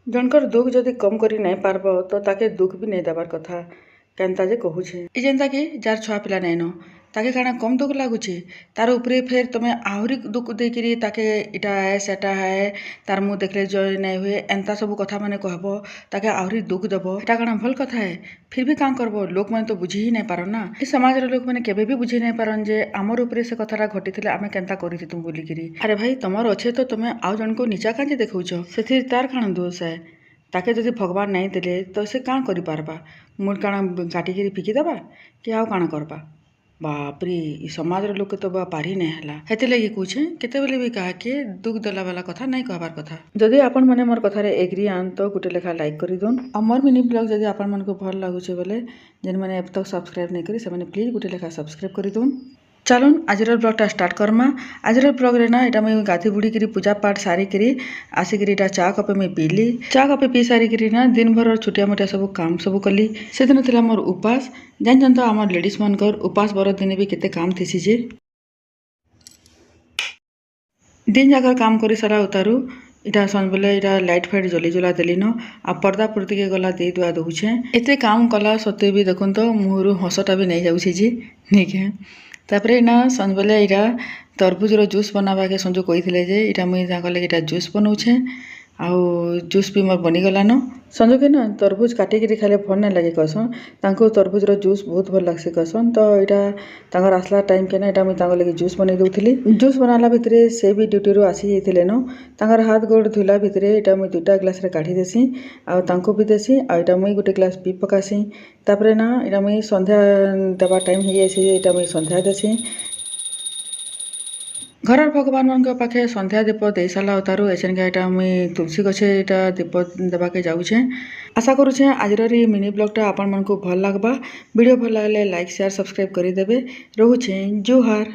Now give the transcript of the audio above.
जनकर दुख जदि कम करी नहीं पारब तो ताके दुख भी नहीं देवार कथा केनता जे कहूछे ई जेनता कि जार छुआ पिला नहीं न ताके काना कम दुख लगुचे तार उपरे फिर तुम आहरी दुख देकरी ताके इटा है सेटा है तार मुँह देखले जय नहीं हुए एंता सब कथा माने कहब ताके आहरी दुख देव एटा काना भल कथा है। फिर भी कां करब लोक मैंने तो बुझी ही नहीं पारन ना इस समाज लोक मैंने केबे भी बुझी नहीं पारन जे आमर उपरे से कथाटा घटी आमे केनता करी तुम बोलिकी अरे भाई तुमर अच्छे तो तुम आउ जन को नीचा कांजे देखौछ से तार काण दोष है ताके जदि भगवान नहीं देले तो से कां करि पारबा मुड़ काण काटिकी फिकिदेबा कि आउ काण करबा बापरे ई समाज लोक तो बा पारी नहीं हला हेते लगी कहूछे केते बेले भी कहा के दुख देला वाला कथा नहीं कहबार कथा जदि आपण माने मोर कथा रे एग्री आन तो गुटे लेखा लाइक करि दोन आ मोर मिनी ब्लॉग जदि आपण मन को भल लागुछे बोले जेन माने अब तक सब्सक्राइब नहीं करी से माने प्लीज गुटे लेखा सब्सक्राइब करि दोन। चलन आजर ब्लॉगटा स्टार्ट करमा आजर ब्लॉग रे ना इटा मैं गाधी बुड़ी करी पूजा पाठ सारी करी आसिक इटा चा कपे मैं पीली चा कपे पी सारी करी ना दिन भर छोटिया मोटिया सब काम सब कली से दिन थिला मोर उपास जान तो आम लेडीज मानकर उपास बर दिन भी केते काम थीसी जे दिन जाकर काम करी सारा उतारू इटा सन बोले इटा लाइट फाइट जली जुला देली न आ पर्दा पुर्ती के गला दे दुआ दउछे एते काम कला सत्ते भी देखुन तो मुहरु हसटा भी नहीं जाउछी जी ठीक है। तापरे ना सन बोले इटा तरबुजर जूस बनावा के संजो कही जे इटा मुई तांको लगे इटा जूस बनाउछे आउ जूस भी मोर बनीगला न संजो के ना तरबुज काटिकी खाले भल नहीं लगे कहसन तांको तरबुजर जूस बहुत भल लगसी कहसन तो इटा तांकर आसला टाइम के ना इटा मुई तांको लगे जूस बनै दउथिली जूस बनाला भितरे से भी ड्यूटी रू आसी जाइथिले न तांकर हाथ गोड़ धुला भितरे इटा मुई 2टा ग्लास रे काढी देसी आ तांको भी देसी आ इटा मुई गुटे ग्लास पी पकासी तापरे ना इटा मुई संध्या देवा टाइम हो जाइसी इटा मुई संध्या देसी घर भगवान मान पाखे संध्या दीप दे सारा उतारू एसेनका इटा मुई तुलसी गछे इटा दीप देवाके जाऊे आशा करुचे आज मिनी ब्लॉगटा आपण मन को भल लगबा वीडियो भल लगले लाइक शेयर सब्सक्राइब करदेवे रोचे जुहार।